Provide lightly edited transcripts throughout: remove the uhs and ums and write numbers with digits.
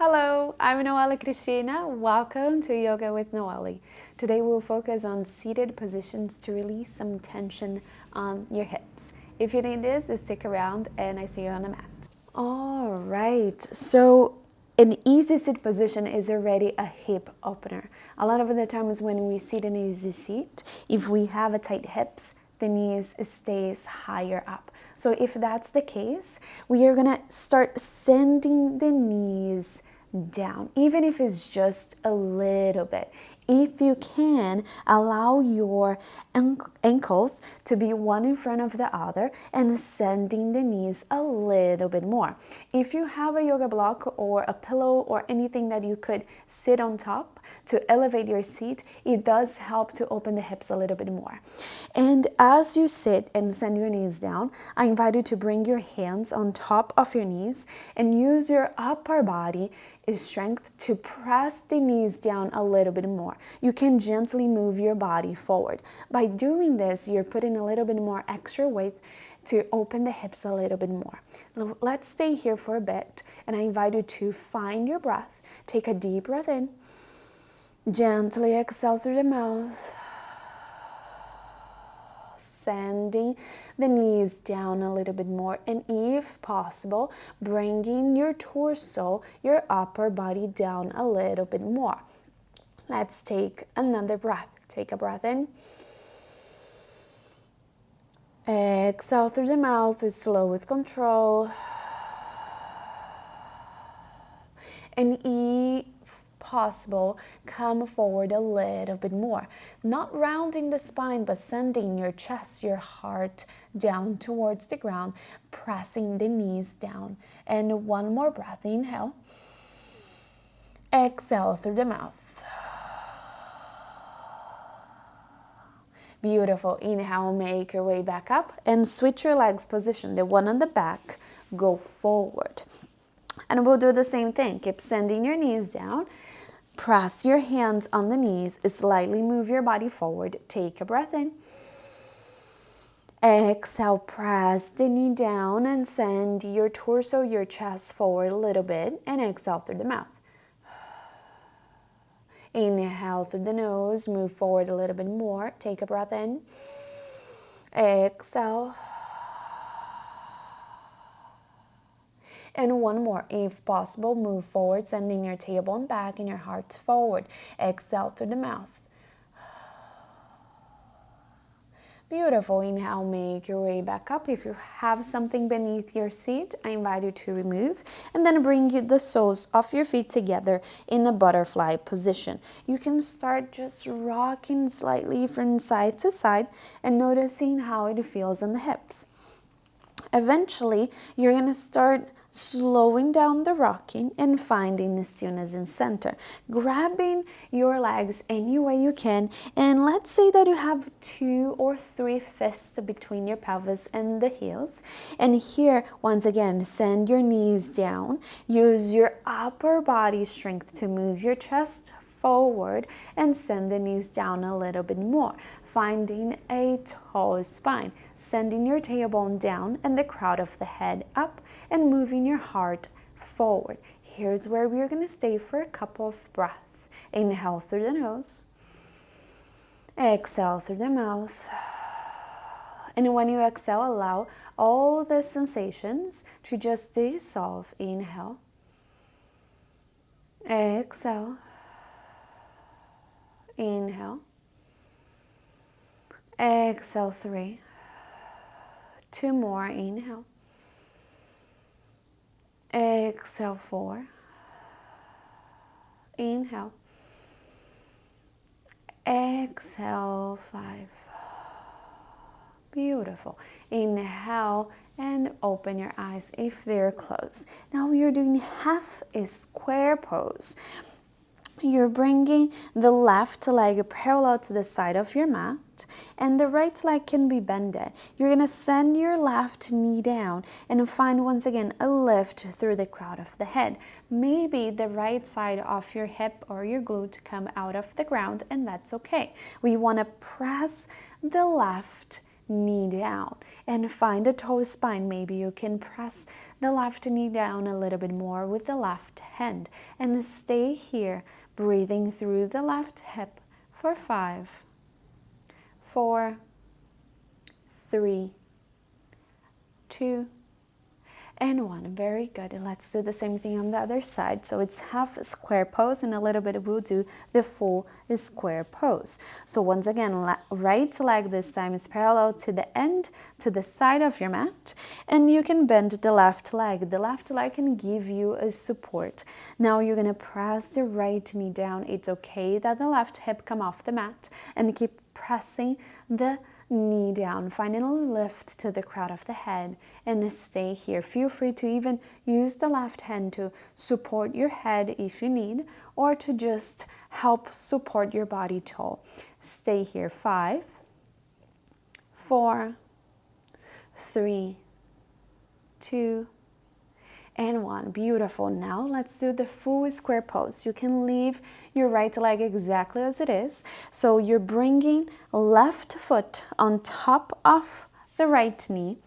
Hello, I'm Noelle Cristina. Welcome to Yoga with Noelle. Today we'll focus on seated positions to release some tension on your hips. If you need this, stick around and I see you on the mat. All right, so an easy sit position is already a hip opener. A lot of the times when we sit in an easy seat, if we have a tight hips, the knees stays higher up. So if that's the case, we are gonna start sending the knees down, even if it's just a little bit. If you can, allow your ankles to be one in front of the other and sending the knees a little bit more. If you have a yoga block or a pillow or anything that you could sit on top to elevate your seat, it does help to open the hips a little bit more. And as you sit and send your knees down, I invite you to bring your hands on top of your knees and use your upper body strength to press the knees down a little bit more. You can gently move your body forward. By doing this, you're putting a little bit more extra weight to open the hips a little bit more. Now, let's stay here for a bit, and I invite you to find your breath. Take a deep breath in. Gently exhale through the mouth. Sending the knees down a little bit more, and if possible, bringing your torso, your upper body down a little bit more. Let's take another breath. Take a breath in. Exhale through the mouth, slow with control. And if possible, come forward a little bit more. Not rounding the spine, but sending your chest, your heart down towards the ground, pressing the knees down. And one more breath, inhale. Exhale through the mouth. Beautiful. Inhale, make your way back up and switch your legs position. The one on the back, go forward. And we'll do the same thing. Keep sending your knees down. Press your hands on the knees. Slightly move your body forward. Take a breath in. Exhale, press the knee down and send your torso, your chest forward a little bit. And exhale through the mouth. Inhale through the nose. Move forward a little bit more. Take a breath in. Exhale. And one more, if possible, move forward, sending your tailbone back and your heart forward. Exhale through the mouth. Beautiful. Inhale, make your way back up. If you have something beneath your seat, I invite you to remove, and then bring the soles of your feet together in a butterfly position. You can start just rocking slightly from side to side and noticing how it feels in the hips. Eventually, you're going to start slowing down the rocking and finding the stillness in center. Grabbing your legs any way you can, and let's say that you have 2 or 3 fists between your pelvis and the heels. And here, once again, send your knees down. Use your upper body strength to move your chest forward and send the knees down a little bit more, finding a tall spine, sending your tailbone down and the crown of the head up and moving your heart forward. Here's where we're going to stay for a couple of breaths. Inhale through the nose, exhale through the mouth, and when you exhale, allow all the sensations to just dissolve. Inhale, exhale, inhale, exhale, 3, 2 more, inhale, exhale, 4, inhale, exhale, 5, beautiful. Inhale and open your eyes if they're closed. Now we are doing half a square pose. You're bringing the left leg parallel to the side of your mat, and the right leg can be bended. You're going to send your left knee down and find once again a lift through the crown of the head. Maybe the right side of your hip or your glute come out of the ground, and that's okay. We want to press the left knee down, and find a toe spine. Maybe you can press the left knee down a little bit more with the left hand, and stay here, breathing through the left hip for 5, 4, 3, 2, and 1. Very good. And let's do the same thing on the other side. So it's half a square pose, and a little bit we'll do the full square pose. So once again, right leg this time is parallel to the end, to the side of your mat, and you can bend the left leg. The left leg can give you a support. Now you're going to press the right knee down. It's okay that the left hip come off the mat, and keep pressing the knee down, finding a lift to the crown of the head, and stay here. Feel free to even use the left hand to support your head if you need, or to just help support your body tall. Stay here. 5, 4, 3, 2, and 1. Beautiful. Now let's do the full square pose. You can leave your right leg exactly as it is. So you're bringing left foot on top of the right knee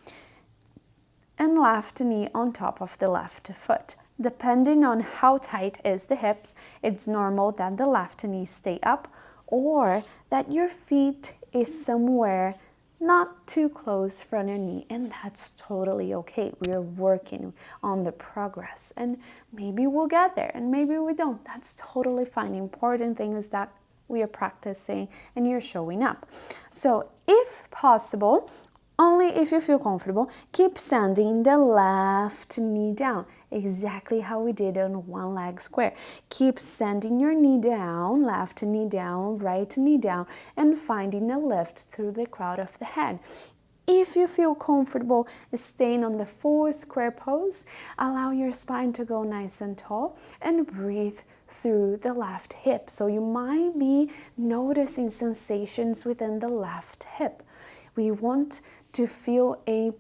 and left knee on top of the left foot. Depending on how tight is the hips, it's normal that the left knee stay up, or that your feet is somewhere not too close from your knee, and that's totally okay. We are working on the progress, and maybe we'll get there and maybe we don't. That's totally fine. The important thing is that we are practicing and you're showing up. So if possible, only if you feel comfortable, keep sending the left knee down, exactly how we did on one leg square. Keep sending your knee down, left knee down, right knee down, and finding a lift through the crown of the head. If you feel comfortable staying on the full square pose, allow your spine to go nice and tall, and breathe through the left hip. So you might be noticing sensations within the left hip. We want to feel a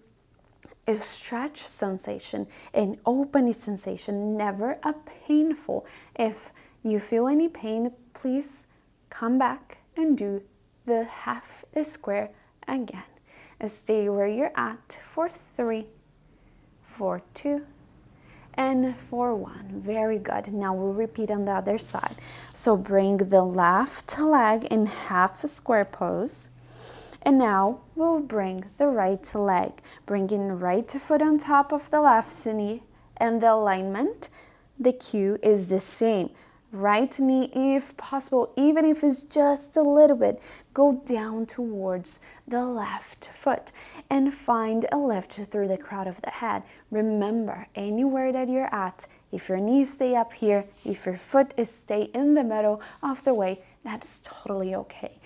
stretch sensation, an open sensation, never a painful. If you feel any pain, please come back and do the half square again. Stay where you're at for 3, for 2, and for 1. Very good. Now we'll repeat on the other side. So bring the left leg in half square pose. And now we'll bring the right leg, bringing right foot on top of the left knee, and the alignment, the cue is the same. Right knee, if possible, even if it's just a little bit, go down towards the left foot and find a lift through the crown of the head. Remember, anywhere that you're at, if your knees stay up here, if your foot is stay in the middle of the way, that's totally okay.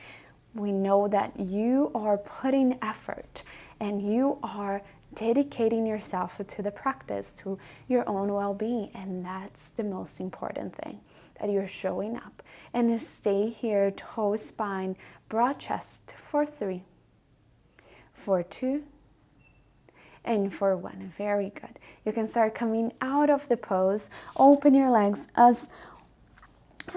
We know that you are putting effort and you are dedicating yourself to the practice, to your own well-being, and that's the most important thing, that you're showing up. And stay here, toe spine, broad chest for 3, for 2, and for 1. Very good. You can start coming out of the pose. Open your legs as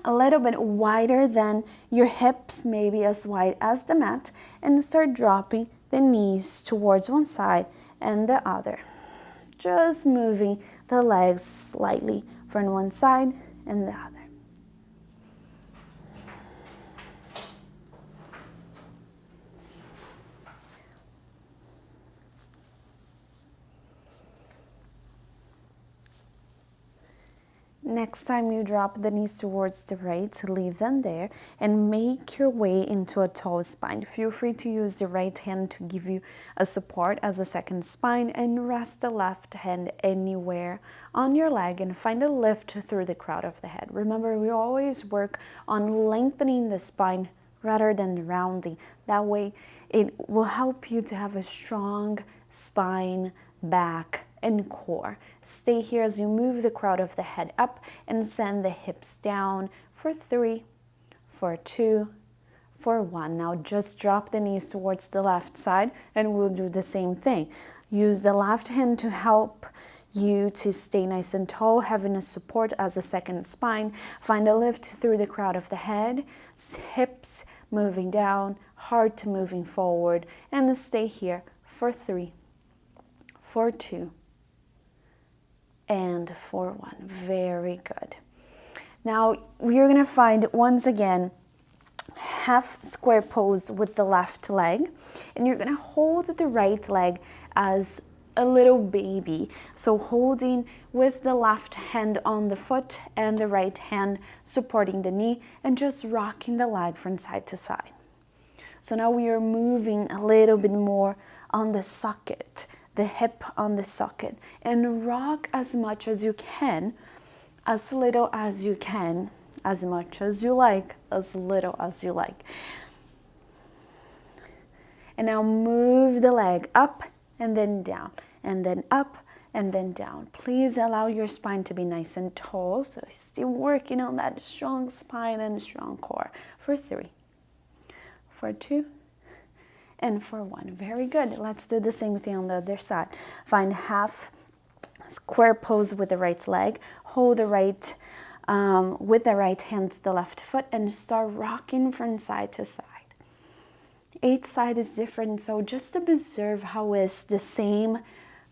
a little bit wider than your hips, maybe as wide as the mat, and start dropping the knees towards one side and the other. Just moving the legs slightly from one side and the other. Next time you drop the knees towards the right, leave them there and make your way into a tall spine. Feel free to use the right hand to give you a support as a second spine, and rest the left hand anywhere on your leg and find a lift through the crown of the head. Remember, we always work on lengthening the spine rather than rounding. That way it will help you to have a strong spine, back, and core. Stay here as you move the crown of the head up and send the hips down for 3, for 2, for 1. Now just drop the knees towards the left side and we'll do the same thing. Use the left hand to help you to stay nice and tall, having a support as a second spine. Find a lift through the crown of the head, hips moving down, heart moving forward, and stay here for 3, for 2, and for 1. Very good. Now we're gonna find, once again, half square pose with the left leg, and you're gonna hold the right leg as a little baby. So holding with the left hand on the foot and the right hand supporting the knee, and just rocking the leg from side to side. So now we are moving a little bit more on the socket, the hip on the socket, and rock as much as you can, as little as you can, as much as you like, as little as you like. And now move the leg up and then down, and then up and then down. Please allow your spine to be nice and tall. So still working on that strong spine and strong core. For 3, for 2, and for 1. Very good. Let's do the same thing on the other side. Find half square pose with the right leg. Hold the right with the right hand to the left foot, and start rocking from side to side. Each side is different, so just observe how is the same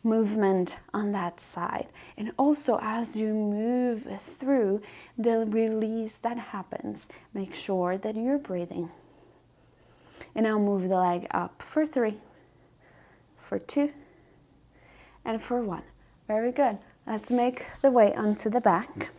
movement on that side. And also, as you move through the release that happens, make sure that you're breathing. And now move the leg up for 3, for 2, and for 1. Very good. Let's make the way onto the back.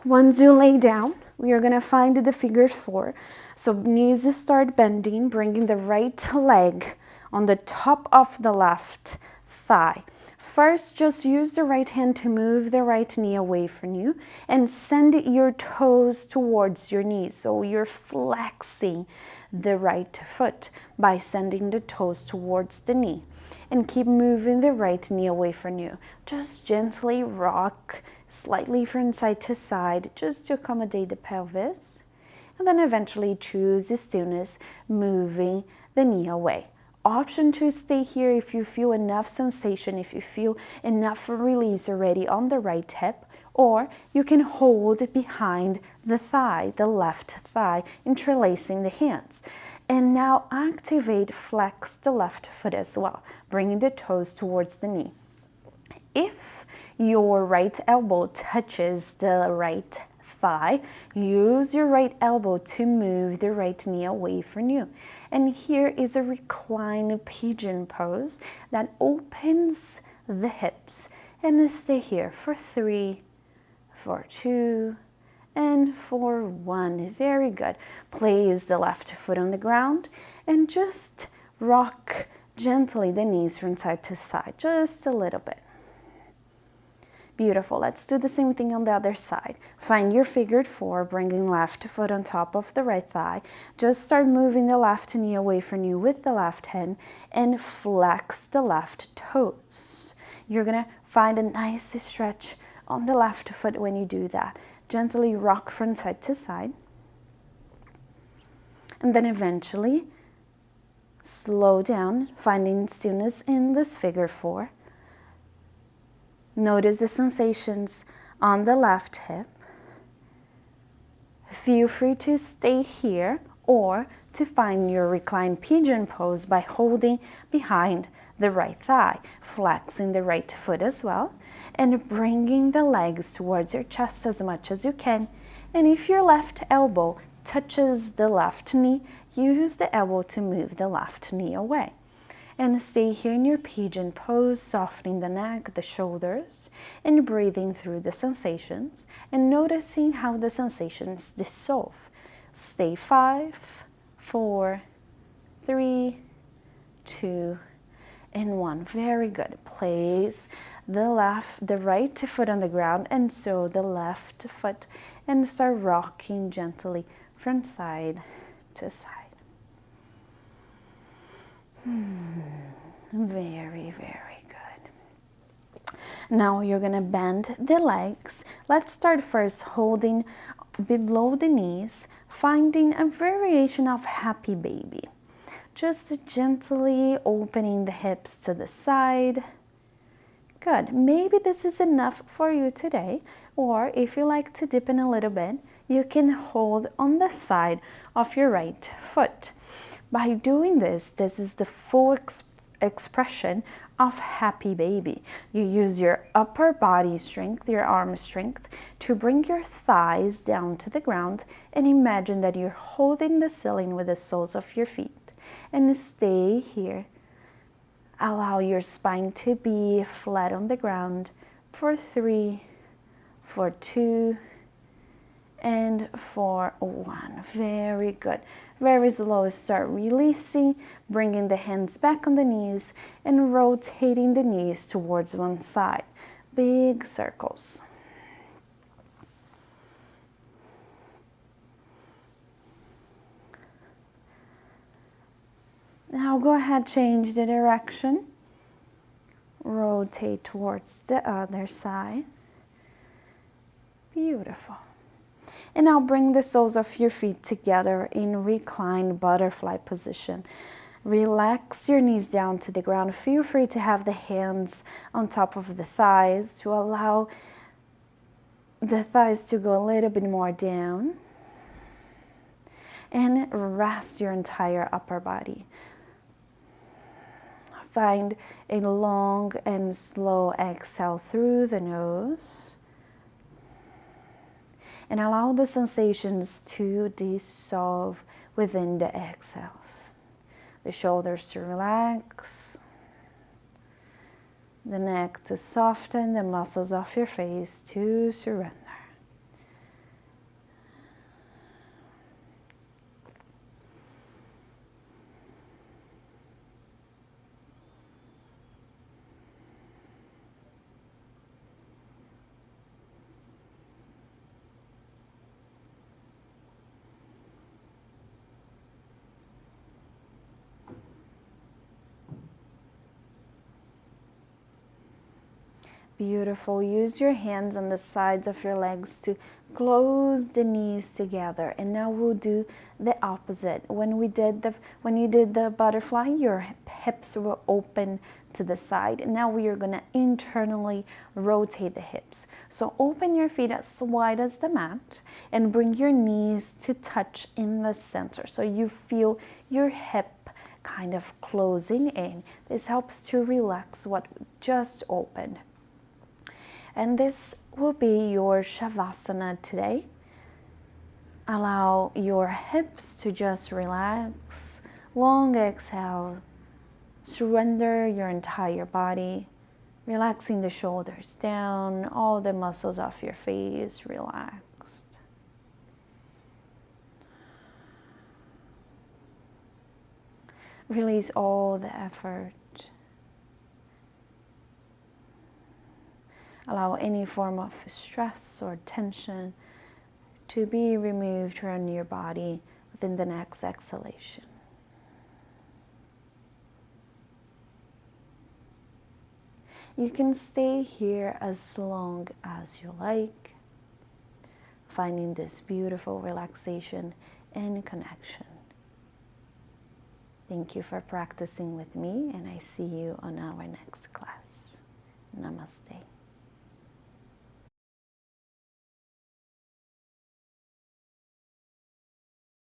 Once you lay down, we are going to find the figure 4. So knees start bending, bringing the right leg on the top of the left thigh. First, just use the right hand to move the right knee away from you, and send your toes towards your knees. So you're flexing the right foot by sending the toes towards the knee. And keep moving the right knee away from you. Just gently rock slightly from side to side, just to accommodate the pelvis. And then eventually choose the stillness, moving the knee away. Option to stay here if you feel enough sensation, if you feel enough release already on the right hip, or you can hold behind the thigh, the left thigh, interlacing the hands. And now activate, flex the left foot as well, bringing the toes towards the knee. If your right elbow touches the right thigh, use your right elbow to move the right knee away from you. And here is a recline pigeon pose that opens the hips. And stay here for 3, for 2, and for 1. Very good. Place the left foot on the ground and just rock gently the knees from side to side, just a little bit. Beautiful. Let's do the same thing on the other side. Find your figure 4, bringing left foot on top of the right thigh. Just start moving the left knee away from you with the left hand, and flex the left toes. You're going to find a nice stretch on the left foot when you do that. Gently rock from side to side. And then eventually slow down, finding stillness in this figure 4. Notice the sensations on the left hip. Feel free to stay here or to find your reclined pigeon pose by holding behind the right thigh, flexing the right foot as well, and bringing the legs towards your chest as much as you can. And if your left elbow touches the left knee, use the elbow to move the left knee away. And stay here in your pigeon pose, softening the neck, the shoulders, and breathing through the sensations and noticing how the sensations dissolve. Stay 5, 4, 3, 2, and 1. Very good. Place the right foot on the ground, and so the left foot, and start rocking gently from side to side. Very, very good. Now you're gonna bend the legs. Let's start first holding below the knees, finding a variation of happy baby. Just gently opening the hips to the side, Good. Maybe this is enough for you today, or if you like to dip in a little bit, you can hold on the side of your right foot. By doing this, this is the full expression of happy baby. You use your upper body strength, your arm strength, to bring your thighs down to the ground and imagine that you're holding the ceiling with the soles of your feet. And stay here. Allow your spine to be flat on the ground for 3, for 2, and for 1. Very good. Very slow. Start releasing, bringing the hands back on the knees and rotating the knees towards one side. Big circles. Now go ahead, change the direction. Rotate towards the other side. Beautiful. And now bring the soles of your feet together in reclined butterfly position. Relax your knees down to the ground. Feel free to have the hands on top of the thighs to allow the thighs to go a little bit more down. And rest your entire upper body. Find a long and slow exhale through the nose. And allow the sensations to dissolve within the exhales. The shoulders to relax, the neck to soften, the muscles of your face to surrender. Beautiful. Use your hands on the sides of your legs to close the knees together. And now we'll do the opposite. When you did the butterfly, your hips were open to the side. And now we are going to internally rotate the hips. So open your feet as wide as the mat and bring your knees to touch in the center. So you feel your hip kind of closing in. This helps to relax what just opened. And this will be your Shavasana today. Allow your hips to just relax. Long exhale. Surrender your entire body. Relaxing the shoulders down, all the muscles of your face relaxed. Release all the effort. Allow any form of stress or tension to be removed from your body within the next exhalation. You can stay here as long as you like, finding this beautiful relaxation and connection. Thank you for practicing with me, and I see you on our next class. Namaste.